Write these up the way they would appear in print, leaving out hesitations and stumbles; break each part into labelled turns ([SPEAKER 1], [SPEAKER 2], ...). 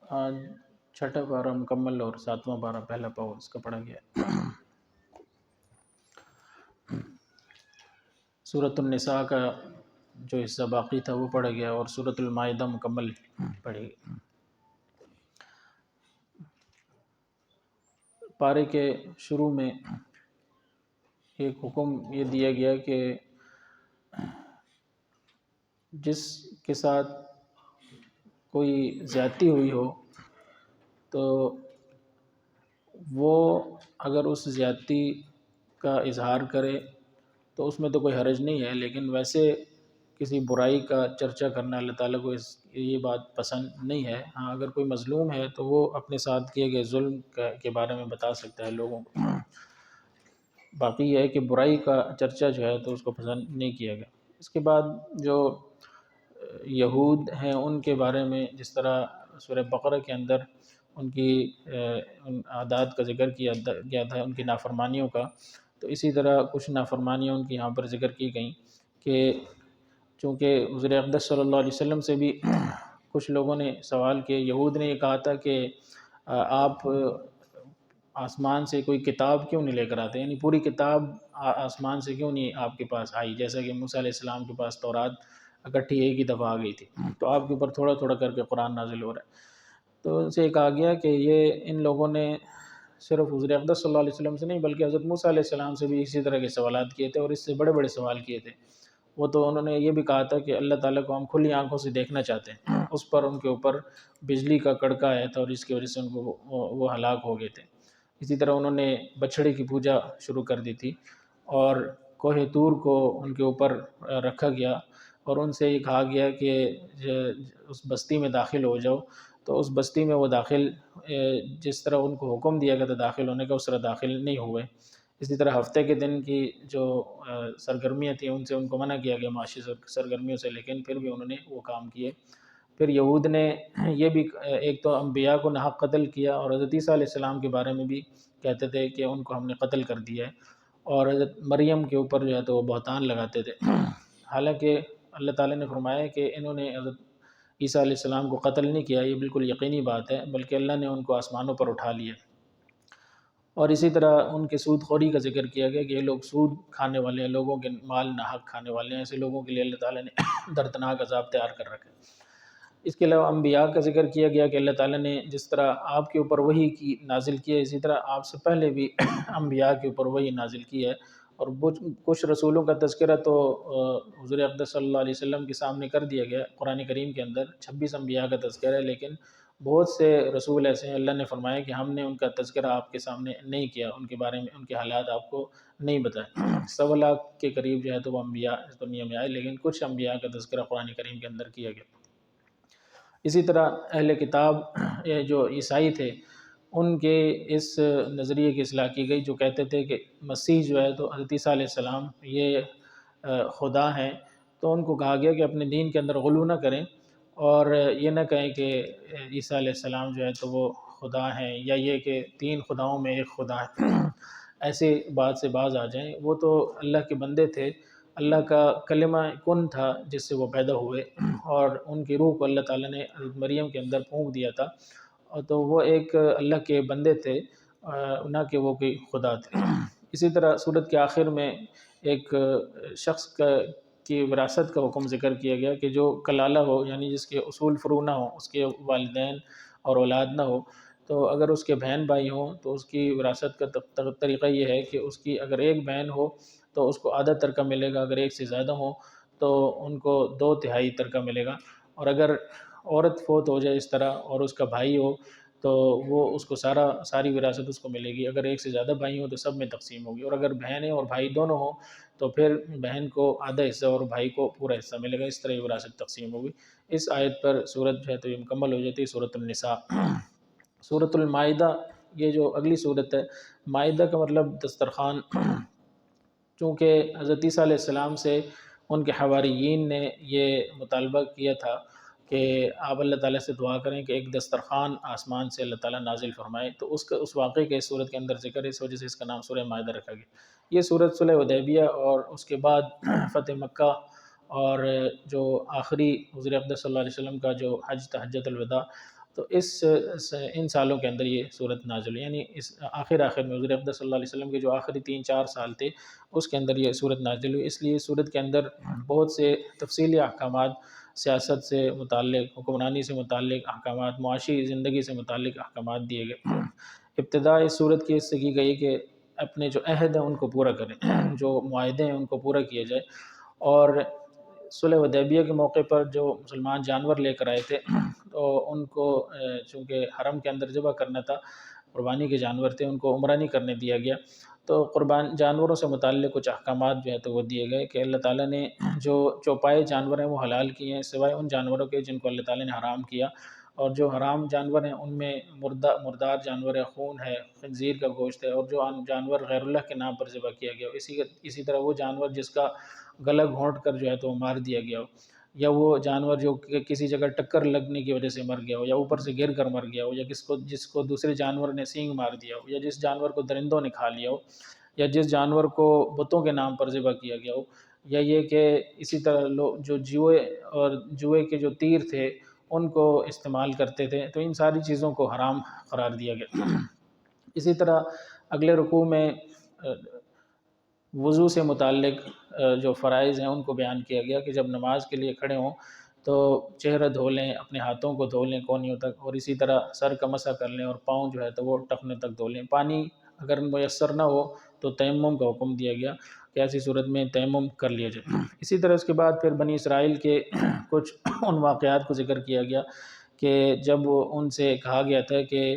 [SPEAKER 1] آج چھٹا پارہ مکمل اور ساتواں پارہ پہلا پاؤ اس کا پڑھا گیا ہے۔ سورۃ النساء کا جو حصہ باقی تھا وہ پڑھا گیا اور سورۃ المائدہ مکمل پڑھی گئی۔ پارے کے شروع میں ایک حکم یہ دیا گیا کہ جس کے ساتھ کوئی زیادتی ہوئی ہو تو وہ اگر اس زیادتی کا اظہار کرے تو اس میں تو کوئی حرج نہیں ہے، لیکن ویسے کسی برائی کا چرچا کرنا اللہ تعالیٰ کو یہ بات پسند نہیں ہے۔ ہاں اگر کوئی مظلوم ہے تو وہ اپنے ساتھ کیے گئے ظلم کے بارے میں بتا سکتا ہے لوگوں کو، باقی یہ ہے کہ برائی کا چرچا جو ہے تو اس کو پسند نہیں کیا گیا۔ اس کے بعد جو یہود ہیں ان کے بارے میں جس طرح سورہ بقرہ کے اندر ان کی ان عادات کا ذکر کیا گیا تھا، ان کی نافرمانیوں کا، تو اسی طرح کچھ نافرمانیاں ان کی یہاں پر ذکر کی گئیں کہ چونکہ حضور اقدس صلی اللہ علیہ وسلم سے بھی کچھ لوگوں نے سوال کیا، یہود نے یہ کہا تھا کہ آپ آسمان سے کوئی کتاب کیوں نہیں لے کر آتے، یعنی پوری کتاب آسمان سے کیوں نہیں آپ کے پاس آئی، جیسا کہ موسیٰ علیہ السلام کے پاس تورات اکٹھی ایک ہی دفعہ آ گئی تھی، تو آپ کے اوپر تھوڑا تھوڑا کر کے قرآن نازل ہو رہا ہے۔ تو ان سے کہا گیا کہ یہ ان لوگوں نے صرف حضور اقدس صلی اللہ علیہ وسلم سے نہیں بلکہ حضرت موسیٰ علیہ السلام سے بھی اسی طرح کے سوالات کیے تھے، اور اس سے بڑے بڑے سوال کیے تھے۔ وہ تو انہوں نے یہ بھی کہا تھا کہ اللہ تعالیٰ کو ہم کھلی آنکھوں سے دیکھنا چاہتے ہیں، اس پر ان کے اوپر بجلی کا کڑکا آیا تھا اور اس کی وجہ سے ان کو وہ ہلاک ہو گئے تھے۔ اسی طرح انہوں نے بچھڑے کی پوجا شروع کر دی تھی، اور کوہ طور کو ان کے اوپر رکھا گیا اور ان سے یہ کہا گیا کہ اس بستی میں داخل ہو جاؤ، تو اس بستی میں وہ داخل جس طرح ان کو حکم دیا گیا تھا داخل ہونے کا اس طرح داخل نہیں ہوئے۔ اسی طرح ہفتے کے دن کی جو سرگرمیاں تھیں ان سے ان کو منع کیا گیا، معاشی سرگرمیوں سے، لیکن پھر بھی انہوں نے وہ کام کیے۔ پھر یہود نے یہ بھی ایک تو انبیاء کو ناحق قتل کیا، اور حضرت عیسیٰ علیہ السلام کے بارے میں بھی کہتے تھے کہ ان کو ہم نے قتل کر دیا ہے، اور حضرت مریم کے اوپر جو ہے تو وہ بہتان لگاتے تھے، حالانکہ اللہ تعالیٰ نے فرمایا کہ انہوں نے حضرت عیسیٰ علیہ السلام کو قتل نہیں کیا، یہ بالکل یقینی بات ہے، بلکہ اللہ نے ان کو آسمانوں پر اٹھا لیا۔ اور اسی طرح ان کے سود خوری کا ذکر کیا گیا کہ یہ لوگ سود کھانے والے ہیں، لوگوں کے مال ناحق کھانے والے ہیں، ایسے لوگوں کے لیے اللہ تعالیٰ نے دردناک عذاب تیار کر رکھا ہے۔ اس کے علاوہ انبیاء کا ذکر کیا گیا کہ اللہ تعالیٰ نے جس طرح آپ کے اوپر وحی کی نازل کی ہے، اسی طرح آپ سے پہلے بھی انبیاء کے اوپر وحی نازل کی ہے، اور کچھ رسولوں کا تذکرہ تو حضور اقدس صلی اللہ علیہ وسلم کے سامنے کر دیا گیا قرآن کریم کے اندر، 26 انبیاء کا تذکرہ ہے، لیکن بہت سے رسول ایسے ہیں اللہ نے فرمایا کہ ہم نے ان کا تذکرہ آپ کے سامنے نہیں کیا، ان کے بارے میں ان کے حالات آپ کو نہیں بتائے۔ 1.25 لاکھ کے قریب جو ہے تو وہ انبیاء اس دنیا میں آئے، لیکن کچھ انبیاء کا تذکرہ قرآن کریم کے اندر کیا گیا۔ اسی طرح اہل کتاب جو عیسائی تھے ان کے اس نظریے کی اصلاح کی گئی، جو کہتے تھے کہ مسیح جو ہے تو حضرت عیسیٰ علیہ السلام یہ خدا ہیں، تو ان کو کہا گیا کہ اپنے دین کے اندر غلو نہ کریں، اور یہ نہ کہیں کہ عیسیٰ علیہ السلام جو ہے تو وہ خدا ہیں، یا یہ کہ 3 خداؤں میں ایک خدا ہے، ایسے بات سے باز آ جائیں۔ وہ تو اللہ کے بندے تھے، اللہ کا کلمہ کن تھا جس سے وہ پیدا ہوئے، اور ان کی روح کو اللہ تعالیٰ نے حضرت مریم کے اندر پھونک دیا تھا، اور تو وہ ایک اللہ کے بندے تھے، نہ کہ وہ کوئی خدا تھے۔ اسی طرح سورت کے آخر میں ایک شخص کی وراثت کا حکم ذکر کیا گیا کہ جو کلالہ ہو، یعنی جس کے اصول فرو نہ ہو، اس کے والدین اور اولاد نہ ہو، تو اگر اس کے بہن بھائی ہوں تو اس کی وراثت کا طریقہ یہ ہے کہ اس کی اگر ایک بہن ہو تو اس کو آدھا ترکہ ملے گا، اگر ایک سے زیادہ ہو تو ان کو 2/3 ترکہ ملے گا، اور اگر عورت فوت ہو جائے اس طرح اور اس کا بھائی ہو تو وہ اس کو ساری وراثت اس کو ملے گی، اگر ایک سے زیادہ بھائی ہوں تو سب میں تقسیم ہوگی، اور اگر بہنیں اور بھائی دونوں ہوں تو پھر بہن کو آدھا حصہ اور بھائی کو پورا حصہ ملے گا، اس طرح یہ وراثت تقسیم ہوگی۔ اس آیت پر سورت جو ہے تو یہ مکمل ہو جاتی ہے، سورۃ النساء۔ سورۃ المائدہ یہ جو اگلی سورت ہے، مائدہ کا مطلب دسترخوان، چونکہ حضرت عیسیٰ علیہ السلام سے ان کے حواریین نے یہ مطالبہ کیا تھا کہ آپ اللہ تعالیٰ سے دعا کریں کہ ایک دسترخوان آسمان سے اللہ تعالیٰ نازل فرمائے، تو اس واقعے کے اس سورت کے اندر ذکر ہے، اس وجہ سے اس کا نام سورہ مائدہ رکھا گیا۔ یہ سورت صلح حدیبیہ اور اس کے بعد فتح مکہ اور جو آخری حضور اقدس صلی اللہ علیہ وسلم کا جو حج تھا، حجۃ الوداع، تو ان سالوں کے اندر یہ صورت نازل ہوئی، یعنی اس آخر میں حضور اقدس صلی اللہ علیہ وسلم کے جو آخری 3-4 سال تھے اس کے اندر یہ صورت نازل ہوئی۔ اس لیے صورت کے اندر بہت سے تفصیلی احکامات، سیاست سے متعلق، حکمرانی سے متعلق احکامات، معاشی زندگی سے متعلق احکامات دیے گئے۔ ابتدا اس صورت کی اس سے کی گئی کہ اپنے جو عہد ہیں ان کو پورا کریں، جو معاہدے ہیں ان کو پورا کیا جائے، اور صلح حدیبیہ کے موقع پر جو مسلمان جانور لے کر آئے تھے تو ان کو چونکہ حرم کے اندر ذبح کرنا تھا، قربانی کے جانور تھے، ان کو عمرہ نہیں کرنے دیا گیا، تو قربان جانوروں سے متعلق کچھ احکامات جو ہے تو وہ دیے گئے کہ اللہ تعالیٰ نے جو چوپائے جانور ہیں وہ حلال کیے ہیں سوائے ان جانوروں کے جن کو اللہ تعالیٰ نے حرام کیا، اور جو حرام جانور ہیں ان میں مردار جانور ہے، خون ہے، خنزیر کا گوشت ہے، اور جو جانور غیر اللہ کے نام پر ذبح کیا گیا ہو، اسی طرح وہ جانور جس کا گلا گھونٹ کر جو ہے تو وہ مار دیا گیا ہو، یا وہ جانور جو کسی جگہ ٹکر لگنے کی وجہ سے مر گیا ہو، یا اوپر سے گر کر مر گیا ہو، یا جس کو دوسرے جانور نے سینگ مار دیا ہو، یا جس جانور کو درندوں نے کھا لیا ہو، یا جس جانور کو بتوں کے نام پر ذبح کیا گیا ہو، یا یہ کہ اسی طرح جو جوئے کے جو تیر تھے ان کو استعمال کرتے تھے، تو ان ساری چیزوں کو حرام قرار دیا گیا۔ اسی طرح اگلے رکوع میں وضو سے متعلق جو فرائض ہیں ان کو بیان کیا گیا کہ جب نماز کے لیے کھڑے ہوں تو چہرہ دھو لیں، اپنے ہاتھوں کو دھو لیں کونیوں تک، اور اسی طرح سر کا مسح کر لیں، اور پاؤں جو ہے تو وہ ٹخنے تک دھو لیں۔ پانی اگر میسر نہ ہو تو تیمم کا حکم دیا گیا کہ ایسی صورت میں تیمم کر لیا جائے۔ اسی طرح اس کے بعد پھر بنی اسرائیل کے کچھ ان واقعات کو ذکر کیا گیا کہ جب ان سے کہا گیا تھا کہ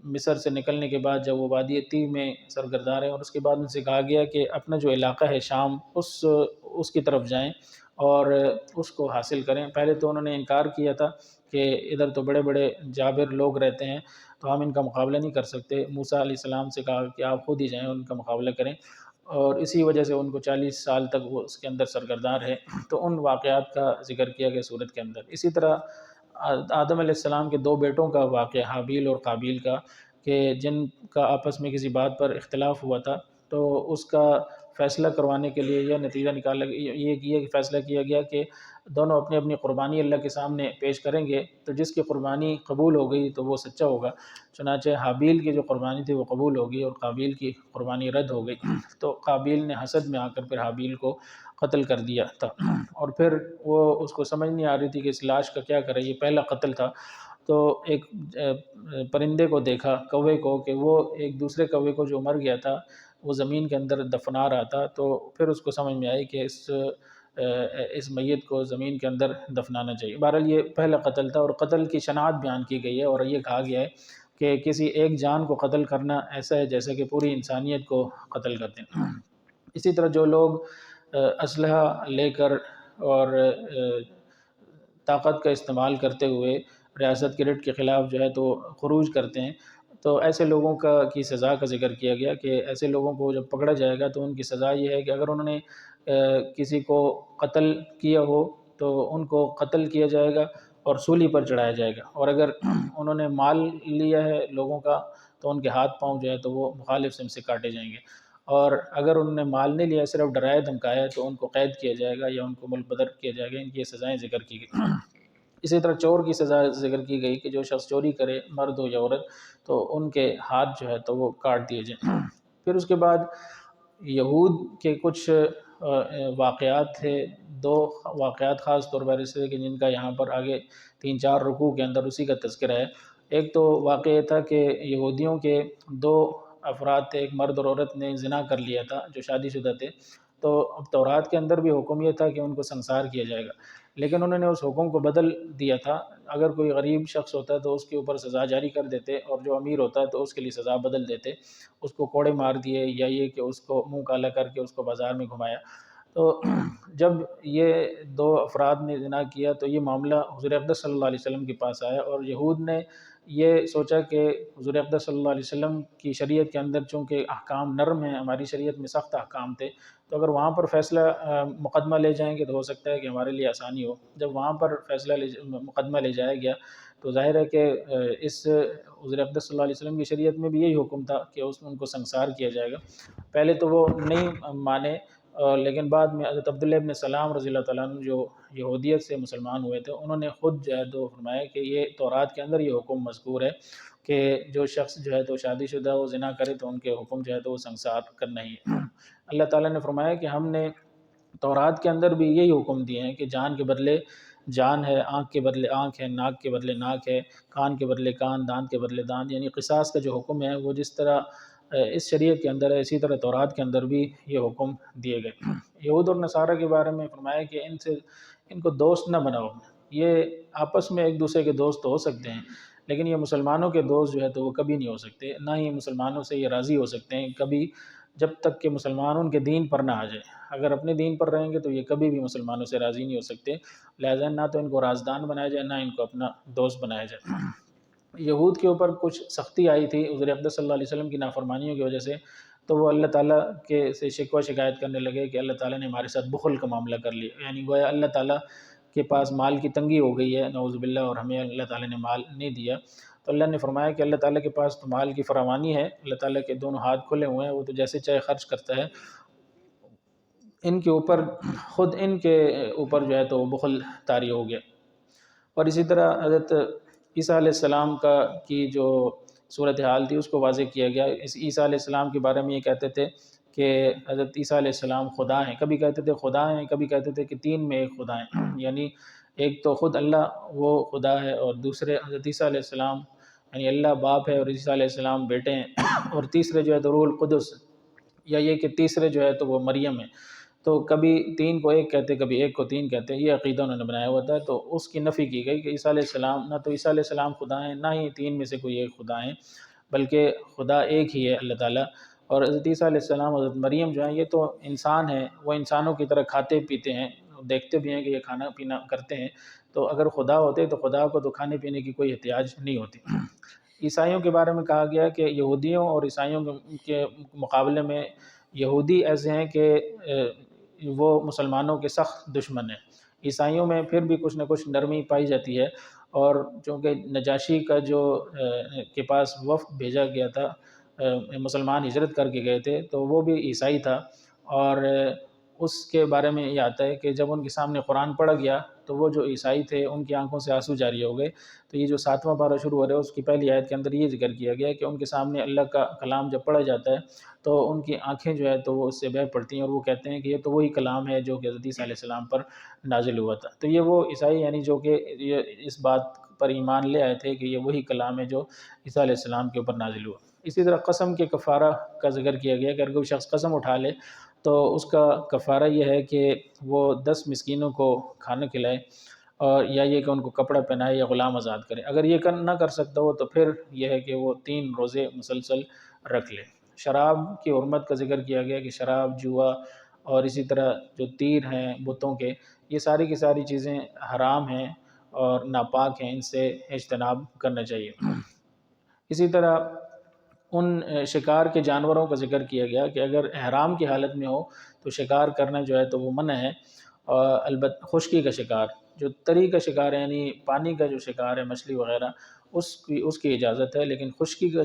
[SPEAKER 1] مصر سے نکلنے کے بعد جب وہ وادی طی میں سرگرداں رہے، اور اس کے بعد ان سے کہا گیا کہ اپنا جو علاقہ ہے شام اس کی طرف جائیں اور اس کو حاصل کریں۔ پہلے تو انہوں نے انکار کیا تھا کہ ادھر تو بڑے بڑے جابر لوگ رہتے ہیں تو ہم ان کا مقابلہ نہیں کر سکتے۔ موسیٰ علیہ السلام سے کہا کہ آپ خود ہی جائیں ان کا مقابلہ کریں، اور اسی وجہ سے ان کو 40 سال تک وہ اس کے اندر سرگرداں رہے۔ تو ان واقعات کا ذکر کیا گیا سورت کے اندر۔ اسی طرح آدم علیہ السلام کے 2 بیٹوں کا واقعہ، حابیل اور قابیل کا، کہ جن کا آپس میں کسی بات پر اختلاف ہوا تھا، تو اس کا فیصلہ کروانے کے لیے یہ نتیجہ نکالا، یہ فیصلہ کیا گیا کہ دونوں اپنی اپنی قربانی اللہ کے سامنے پیش کریں گے، تو جس کی قربانی قبول ہو گئی تو وہ سچا ہوگا۔ چنانچہ حابیل کی جو قربانی تھی وہ قبول ہو گئی اور قابیل کی قربانی رد ہو گئی، تو قابیل نے حسد میں آ کر پھر حابیل کو قتل کر دیا تھا، اور پھر وہ اس کو سمجھ نہیں آ رہی تھی کہ اس لاش کا کیا کرے، یہ پہلا قتل تھا، تو ایک پرندے کو دیکھا، کوے کو، کہ وہ ایک دوسرے کوے کو جو مر گیا تھا وہ زمین کے اندر دفنا رہا تھا، تو پھر اس کو سمجھ میں آئی کہ اس میت کو زمین کے اندر دفنانا چاہیے۔ بہرحال یہ پہلا قتل تھا، اور قتل کی شناعت بیان کی گئی ہے، اور یہ کہا گیا ہے کہ کسی ایک جان کو قتل کرنا ایسا ہے جیسے کہ پوری انسانیت کو قتل کر دیں۔ اسی طرح جو لوگ اسلحہ لے کر اور طاقت کا استعمال کرتے ہوئے ریاست کے رٹ کے خلاف جو ہے تو خروج کرتے ہیں، تو ایسے لوگوں کی سزا کا ذکر کیا گیا کہ ایسے لوگوں کو جب پکڑا جائے گا تو ان کی سزا یہ ہے کہ اگر انہوں نے کسی کو قتل کیا ہو تو ان کو قتل کیا جائے گا اور سولی پر چڑھایا جائے گا، اور اگر انہوں نے مال لیا ہے لوگوں کا تو ان کے ہاتھ پاؤں جو ہے تو وہ مخالف سمت سے کاٹے جائیں گے، اور اگر انہوں نے مال نہیں لیا، صرف ڈرایا دھمکایا تو ان کو قید کیا جائے گا یا ان کو ملک بدر کیا جائے گا۔ ان کی سزائیں ذکر کی گئی۔ اسی طرح چور کی سزا ذکر کی گئی کہ جو شخص چوری کرے، مرد ہو یا عورت، تو ان کے ہاتھ جو ہے تو وہ کاٹ دیے جائیں۔ پھر اس کے بعد یہود کے کچھ واقعات تھے، 2 واقعات خاص طور پر ایسے کہ جن کا یہاں پر آگے 3-4 رکوع کے اندر اسی کا تذکرہ ہے۔ ایک تو واقعہ یہ تھا کہ یہودیوں کے 2 افراد تھے، ایک مرد اور عورت نے زنا کر لیا تھا جو شادی شدہ تھے، تو اب تورات کے اندر بھی حکم یہ تھا کہ ان کو سنسار کیا جائے گا، لیکن انہوں نے اس حکم کو بدل دیا تھا۔ اگر کوئی غریب شخص ہوتا ہے تو اس کے اوپر سزا جاری کر دیتے، اور جو امیر ہوتا ہے تو اس کے لیے سزا بدل دیتے، اس کو کوڑے مار دیے، یا یہ کہ اس کو منہ کالا کر کے اس کو بازار میں گھمایا۔ تو جب یہ 2 افراد نے زنا کیا تو یہ معاملہ حضور اقدس صلی اللہ علیہ وسلم کے پاس آیا، اور یہود نے یہ سوچا کہ حضور اقدس صلی اللہ علیہ وسلم کی شریعت کے اندر چونکہ احکام نرم ہیں، ہماری شریعت میں سخت احکام تھے، تو اگر وہاں پر فیصلہ مقدمہ لے جائیں گے تو ہو سکتا ہے کہ ہمارے لیے آسانی ہو۔ جب وہاں پر مقدمہ لے جایا گیا تو ظاہر ہے کہ اس حضور اقدس صلی اللہ علیہ وسلم کی شریعت میں بھی یہی حکم تھا کہ ان کو سنسار کیا جائے گا۔ پہلے تو وہ نہیں مانے، اور لیکن بعد میں حضرت عبداللہ ابن سلام رضی اللہ تعالیٰ عنہ جو یہودیت سے مسلمان ہوئے تھے، انہوں نے خود جو ہے تو فرمایا کہ یہ تورات کے اندر یہ حکم مذکور ہے کہ جو شخص جو ہے تو شادی شدہ وہ زنا کرے تو ان کے حکم جو ہے تو وہ سنگسار کرنا ہی ہے۔ اللہ تعالیٰ نے فرمایا کہ ہم نے تورات کے اندر بھی یہی حکم دیے ہیں کہ جان کے بدلے جان ہے، آنکھ کے بدلے آنکھ ہے، ناک کے بدلے ناک ہے، کان کے بدلے کان، دانت کے بدلے دانت، یعنی قصاص کا جو حکم ہے وہ جس طرح اس شریعت کے اندر ہے، اسی طرح تورات کے اندر بھی یہ حکم دیے گئے۔ یہود اور نصارہ کے بارے میں فرمایا کہ ان کو دوست نہ بناؤ، یہ آپس میں ایک دوسرے کے دوست ہو سکتے ہیں لیکن یہ مسلمانوں کے دوست جو ہے تو وہ کبھی نہیں ہو سکتے، نہ ہی مسلمانوں سے یہ راضی ہو سکتے ہیں کبھی، جب تک کہ مسلمان ان کے دین پر نہ آ جائے۔ اگر اپنے دین پر رہیں گے تو یہ کبھی بھی مسلمانوں سے راضی نہیں ہو سکتے، لہذا نہ تو ان کو رازدان بنایا جائے، نہ ان کو اپنا دوست بنایا جائے۔ یہود کے اوپر کچھ سختی آئی تھی حضور اقدس صلی اللہ علیہ وسلم کی نافرمانیوں کی وجہ سے، تو وہ اللہ تعالیٰ کے سے شکوہ شکایت کرنے لگے کہ اللہ تعالیٰ نے ہمارے ساتھ بخل کا معاملہ کر لیا، یعنی گویا اللہ تعالیٰ کے پاس مال کی تنگی ہو گئی ہے نعوذ باللہ، اور ہمیں اللہ تعالیٰ نے مال نہیں دیا۔ تو اللہ نے فرمایا کہ اللہ تعالیٰ کے پاس تو مال کی فراوانی ہے، اللہ تعالیٰ کے دونوں ہاتھ کھلے ہوئے ہیں، وہ تو جیسے چاہے خرچ کرتا ہے، ان کے اوپر خود ان کے اوپر جو ہے تو بخل طاری ہو گیا۔ اور اسی طرح حضرت عیسیٰ علیہ السلام کی جو صورتحال تھی اس کو واضح کیا گیا۔ اس عیسیٰ علیہ السلام کے بارے میں یہ کہتے تھے کہ حضرت عیسیٰ علیہ السلام خدا ہیں، کبھی کہتے تھے خدا ہیں، کبھی کہتے تھے کہ تین میں ایک خدا ہیں، یعنی ایک تو خود اللہ وہ خدا ہے، اور دوسرے حضرت عیسیٰ علیہ السلام یعنی اللہ باپ ہے اور عیسیٰ علیہ السلام بیٹے ہیں، اور تیسرے جو ہے تو روح القدس، یا یہ کہ تیسرے جو ہے تو وہ مریم ہے۔ تو کبھی تین کو ایک کہتے، کبھی ایک کو تین کہتے، یہ عقیدہ انہوں نے بنایا ہوا تھا۔ تو اس کی نفی کی گئی کہ عیسیٰ علیہ السلام نہ تو عیسیٰ علیہ السلام خدا ہیں، نہ ہی تین میں سے کوئی ایک خدا ہیں، بلکہ خدا ایک ہی ہے اللہ تعالیٰ۔ اور حضرت عیسیٰ علیہ السلام، حضرت مریم جو ہیں یہ تو انسان ہیں، وہ انسانوں کی طرح کھاتے پیتے ہیں، دیکھتے بھی ہیں کہ یہ کھانا پینا کرتے ہیں، تو اگر خدا ہوتے تو خدا کو تو کھانے پینے کی کوئی احتیاج نہیں ہوتی۔ عیسائیوں کے بارے میں کہا گیا کہ یہودیوں اور عیسائیوں کے مقابلے میں یہودی ایسے ہیں کہ وہ مسلمانوں کے سخت دشمن ہیں۔ عیسائیوں میں پھر بھی کچھ نہ کچھ نرمی پائی جاتی ہے، اور چونکہ نجاشی کا کے پاس وفد بھیجا گیا تھا، مسلمان ہجرت کر کے گئے تھے، تو وہ بھی عیسائی تھا، اور اس کے بارے میں یہ آتا ہے کہ جب ان کے سامنے قرآن پڑھا گیا تو وہ جو عیسائی تھے ان کی آنکھوں سے آنسو جاری ہو گئے۔ تو یہ جو 7واں پارہ شروع ہو رہا ہے اس کی پہلی آیت کے اندر یہ ذکر کیا گیا کہ ان کے سامنے اللہ کا کلام جب پڑھا جاتا ہے تو ان کی آنکھیں جو ہے تو وہ اس سے بہہ پڑتی ہیں، اور وہ کہتے ہیں کہ یہ تو وہی کلام ہے جو کہ حضرت عیسیٰ علیہ السلام پر نازل ہوا تھا۔ تو یہ وہ عیسائی یعنی جو کہ یہ اس بات پر ایمان لے آئے تھے کہ یہ وہی کلام ہے جو عیسیٰ علیہ السلام کے اوپر نازل ہوا۔ اسی طرح قسم کے کفارہ کا ذکر کیا گیا کہ اگر کوئی شخص قسم اٹھا لے تو اس کا کفارہ یہ ہے کہ وہ 10 مسکینوں کو کھانا کھلائے، اور یا یہ کہ ان کو کپڑا پہنائے یا غلام آزاد کرے۔ اگر یہ نہ کر سکتا ہو تو پھر یہ ہے کہ وہ 3 روزے مسلسل رکھ لے۔ شراب کی حرمت کا ذکر کیا گیا کہ شراب، جوا اور اسی طرح جو تیر ہیں بتوں کے، یہ ساری کی ساری چیزیں حرام ہیں اور ناپاک ہیں، ان سے اجتناب کرنا چاہیے۔ اسی طرح ان شکار کے جانوروں کا ذکر کیا گیا کہ اگر احرام کی حالت میں ہو تو شکار کرنا جو ہے تو وہ منع ہے، اور البتہ خشکی کا شکار، جو تری کا شکار ہے یعنی پانی کا جو شکار ہے مچھلی وغیرہ، اس کی اجازت ہے، لیکن خشکی کا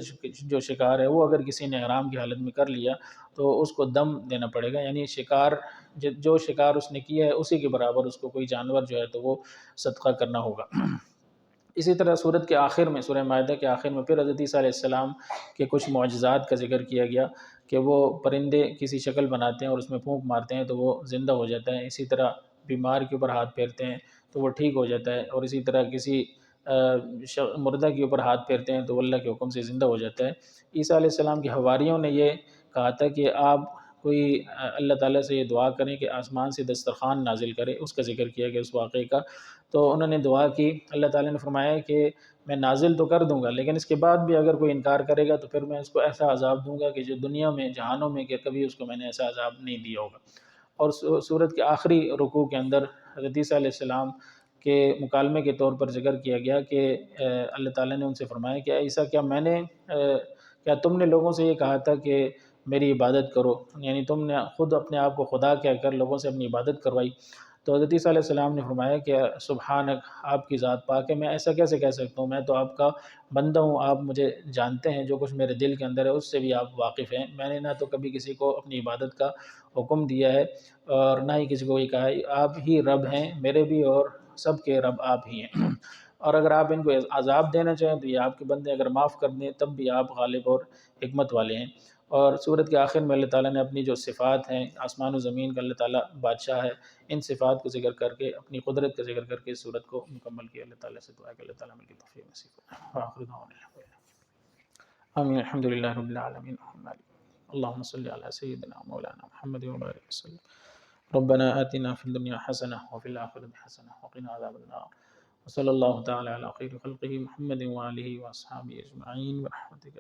[SPEAKER 1] جو شکار ہے وہ اگر کسی نے احرام کی حالت میں کر لیا تو اس کو دم دینا پڑے گا، یعنی جو شکار اس نے کیا ہے اسی کے برابر اس کو کوئی جانور جو ہے تو وہ صدقہ کرنا ہوگا۔ اسی طرح سورت کے آخر میں، سورہ مائدہ کے آخر میں پھر حضرت عیسیٰ علیہ السلام کے کچھ معجزات کا ذکر کیا گیا کہ وہ پرندے کسی شکل بناتے ہیں اور اس میں پھونک مارتے ہیں تو وہ زندہ ہو جاتا ہے، اسی طرح بیمار کے اوپر ہاتھ پھیرتے ہیں تو وہ ٹھیک ہو جاتا ہے، اور اسی طرح کسی مردہ کے اوپر ہاتھ پھیرتے ہیں تو وہ اللہ کے حکم سے زندہ ہو جاتا ہے۔ عیسیٰ علیہ السلام کے حواریوں نے یہ کہا تھا کہ آپ کوئی اللہ تعالیٰ سے یہ دعا کریں کہ آسمان سے دسترخوان نازل کرے، اس کا ذکر کیا گیا اس واقعے کا۔ تو انہوں نے دعا کی، اللہ تعالیٰ نے فرمایا کہ میں نازل تو کر دوں گا لیکن اس کے بعد بھی اگر کوئی انکار کرے گا تو پھر میں اس کو ایسا عذاب دوں گا کہ جو دنیا میں جہانوں میں کہ کبھی اس کو میں نے ایسا عذاب نہیں دیا ہوگا۔ اور سورت کے آخری رکوع کے اندر حضرت عیسیٰ علیہ السلام کے مکالمے کے طور پر ذکر کیا گیا کہ اللہ تعالیٰ نے ان سے فرمایا کہ عیسیٰ کیا تم نے لوگوں سے یہ کہا تھا کہ میری عبادت کرو، یعنی تم نے خود اپنے آپ کو خدا کہہ کر لوگوں سے اپنی عبادت کروائی۔ تو حضرت عیسیٰ علیہ السلام نے فرمایا کہ سبحانک، آپ کی ذات پاک ہے، میں ایسا کیسے کہہ سکتا ہوں، میں تو آپ کا بندہ ہوں، آپ مجھے جانتے ہیں، جو کچھ میرے دل کے اندر ہے اس سے بھی آپ واقف ہیں، میں نے نہ تو کبھی کسی کو اپنی عبادت کا حکم دیا ہے اور نہ ہی کسی کو یہ کہا ہے، آپ ہی رب ہیں میرے بھی اور سب کے رب آپ ہی ہیں اور اگر آپ ان کو عذاب دینا چاہیں تو یہ آپ کے بندے، اگر معاف کر دیں تب بھی آپ غالب اور حکمت والے ہیں۔ اور سورت کے آخر میں اللہ تعالیٰ نے اپنی جو صفات ہیں، آسمان و زمین کا اللہ تعالیٰ بادشاہ ہے، ان صفات کو ذکر کر کے، اپنی قدرت کا ذکر کر کے اس سورت کو مکمل کیا۔ اللہ تعالیٰ سے دعا ہے کہ اللہ تعالیٰ مل کی توفیق نصیب فرمائے۔ وآخر دعوانا آمین الحمد للہ رب العالمین۔ اللہم صلی علی سیدنا مولانا محمد وبارک وسلم۔ ربنا آتنا فی الدنیا حسنہ وفی الآخرۃ حسنہ وقنا عذاب النار، وصلی اللہ تعالی علی خیر خلقہ محمد وآلہ وأصحابہ اجمعین برحمتک۔